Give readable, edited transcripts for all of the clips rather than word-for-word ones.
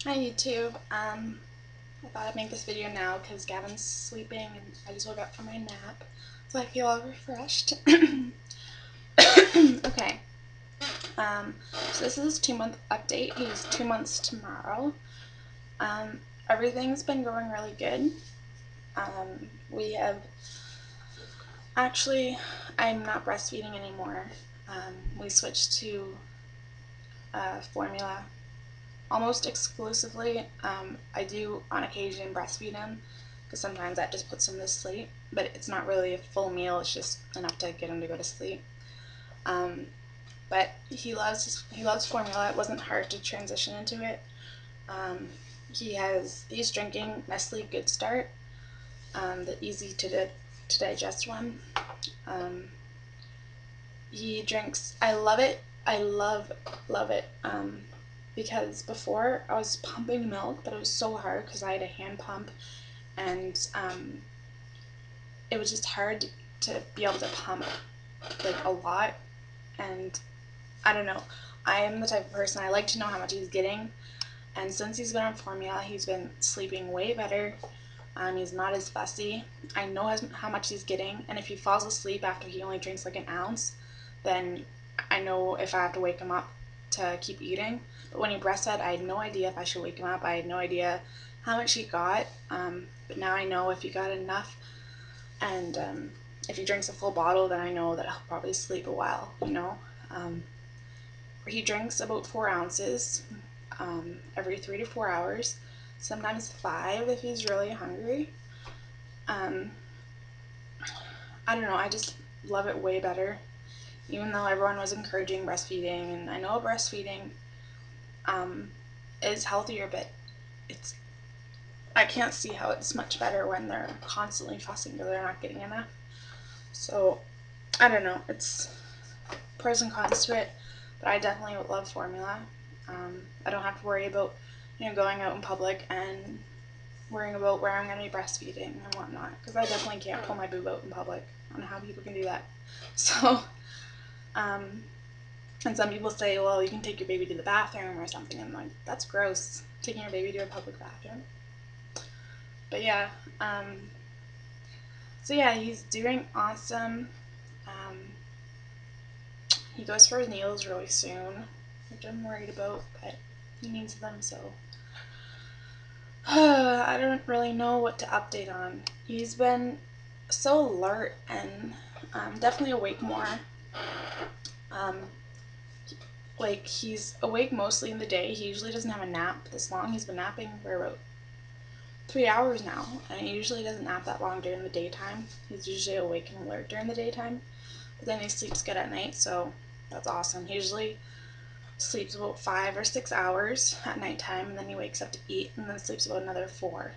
Hi YouTube. I thought I'd make this video now because Gavin's sleeping and I just woke up from my nap, so I feel all refreshed. Okay. So this is his 2-month update. He's 2 months tomorrow. Everything's been going really good. We have actually, I'm not breastfeeding anymore. We switched to formula almost exclusively. I do on occasion breastfeed him because sometimes that just puts him to sleep, but it's not really a full meal, it's just enough to get him to go to sleep. But he loves formula. It wasn't hard to transition into it. He's drinking Nestle Good Start, the easy to digest one. He drinks, I love it. I love it. Because before I was pumping milk, but it was so hard because I had a hand pump, and it was just hard to be able to pump like a lot. And I don't know, I am the type of person, I like to know how much he's getting, and since he's been on formula, he's been sleeping way better. He's not as fussy. I know how much he's getting, and if he falls asleep after he only drinks like an ounce, then I know if I have to wake him up to keep eating. But when he breastfed, I had no idea if I should wake him up. I had no idea how much he got, but now I know if he got enough, and if he drinks a full bottle, then I know that he'll probably sleep a while, you know. He drinks about 4 ounces every 3 to 4 hours, sometimes 5 if he's really hungry. I don't know, I just love it way better. Even though everyone was encouraging breastfeeding, and I know breastfeeding is healthier, but I can't see how it's much better when they're constantly fussing because they're not getting enough. So I don't know, it's pros and cons to it, but I definitely would love formula. I don't have to worry about, you know, going out in public and worrying about where I'm going to be breastfeeding and whatnot, because I definitely can't pull my boob out in public. I don't know how people can do that. So and some people say, well, you can take your baby to the bathroom or something. I'm like, that's gross, taking your baby to a public bathroom. But yeah, so yeah, he's doing awesome. He goes for his needles really soon, which I'm worried about, but he needs them, so I don't really know what to update on. He's been so alert and definitely awake more. Like, he's awake mostly in the day. He usually doesn't have a nap this long. He's been napping for about 3 hours now, and he usually doesn't nap that long during the daytime. He's usually awake and alert during the daytime, but then he sleeps good at night, so that's awesome. He usually sleeps about 5 or 6 hours at nighttime, and then he wakes up to eat, and then sleeps about another 4.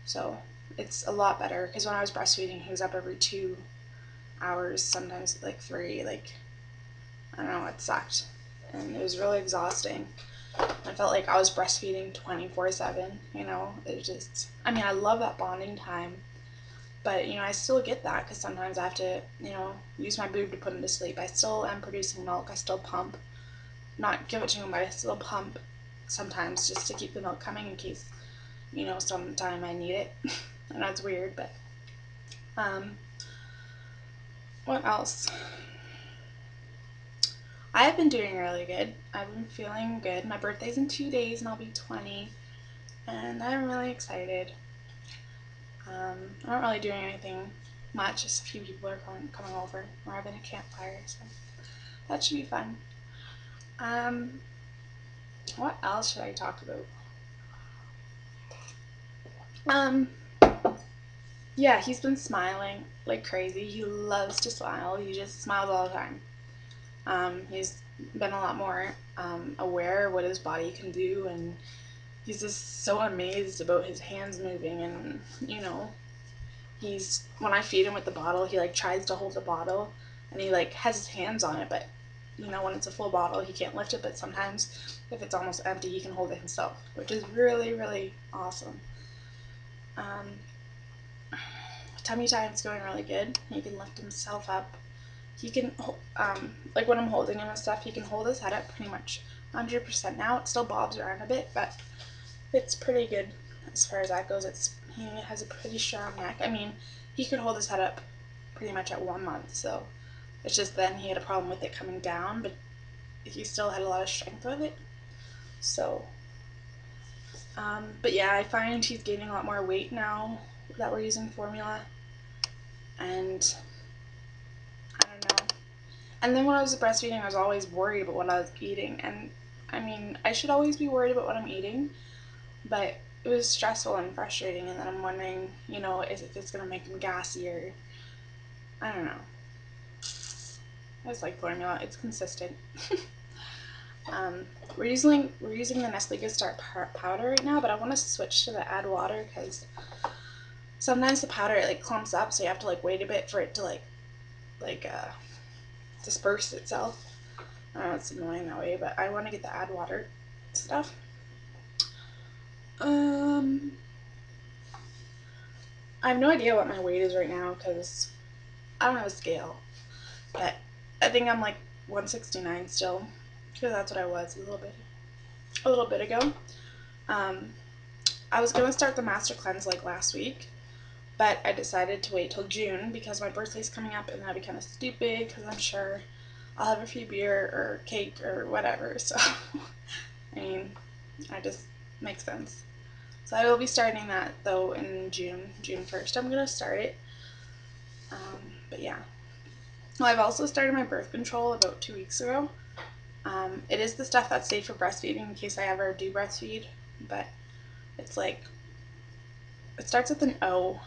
So it's a lot better, because when I was breastfeeding, he was up every 2 hours, sometimes like 3. Like, I don't know, it sucked, and it was really exhausting. I felt like I was breastfeeding 24/7, you know. It just, I mean, I love that bonding time, but, you know, I still get that because sometimes I have to, you know, use my boob to put him to sleep. I still am producing milk. I still pump, not give it to him, but I still pump sometimes just to keep the milk coming in case, you know, sometime I need it. I know it's weird, but what else? I've been doing really good. I've been feeling good. My birthday's in 2 days and I'll be 20, and I'm really excited. I'm not really doing anything much, just a few people are coming over. We're having a campfire, so that should be fun. What else should I talk about? Yeah, he's been smiling like crazy. He loves to smile. He just smiles all the time. He's been a lot more aware of what his body can do, and he's just so amazed about his hands moving. And, you know, when I feed him with the bottle, he like tries to hold the bottle, and he like has his hands on it, but, you know, when it's a full bottle, he can't lift it. But sometimes if it's almost empty, he can hold it himself, which is really, really awesome. Tummy time's going really good. He can lift himself up. He can, like when I'm holding him and stuff, he can hold his head up pretty much 100% now. It still bobs around a bit, but it's pretty good as far as that goes. He has a pretty strong neck. I mean, he could hold his head up pretty much at 1 month, so it's just then he had a problem with it coming down, but he still had a lot of strength with it. So, but yeah, I find he's gaining a lot more weight now that we're using formula, and I don't know. And then when I was breastfeeding, I was always worried about what I was eating, and I mean, I should always be worried about what I'm eating, but it was stressful and frustrating, and then I'm wondering, you know, if it's gonna make him gassy or I don't know. I just like formula; it's consistent. We're using the Nestle Good Start powder right now, but I want to switch to the add water because sometimes the powder it like clumps up, so you have to like wait a bit for it to disperse itself. I don't know, it's annoying that way, but I want to get the add water stuff. I have no idea what my weight is right now because I don't have a scale, but I think I'm like 169 still because that's what I was a little bit ago. I was gonna start the master cleanse like last week, but I decided to wait till June because my birthday's coming up and that'd be kind of stupid because I'm sure I'll have a free beer or cake or whatever. So I mean, I just makes sense. So I will be starting that though in June 1st. I'm gonna start it. But yeah. Well, I've also started my birth control about 2 weeks ago. It is the stuff that's safe for breastfeeding in case I ever do breastfeed, but it's like, it starts with an O.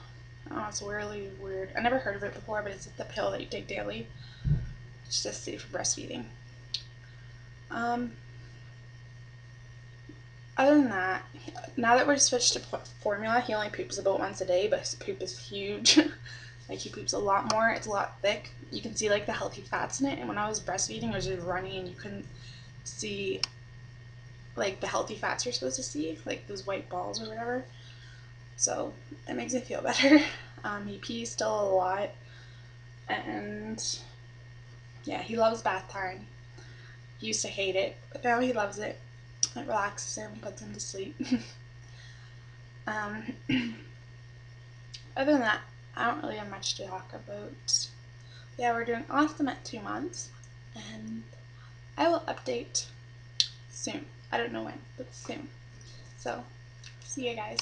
Oh, it's really weird. I never heard of it before, but it's the pill that you take daily. It's just safe for breastfeeding. Other than that, now that we're switched to formula, he only poops about once a day, but his poop is huge. Like, he poops a lot more. It's a lot thick. You can see like the healthy fats in it, and when I was breastfeeding, it was just runny and you couldn't see like the healthy fats you're supposed to see, like those white balls or whatever. So it makes me feel better. He pees still a lot, and yeah, he loves bath time. He used to hate it, but now he loves it. It relaxes him, puts him to sleep. um, Other than that, I don't really have much to talk about. Yeah, we're doing awesome at 2 months, and I will update soon. I don't know when, but soon. So, see you guys.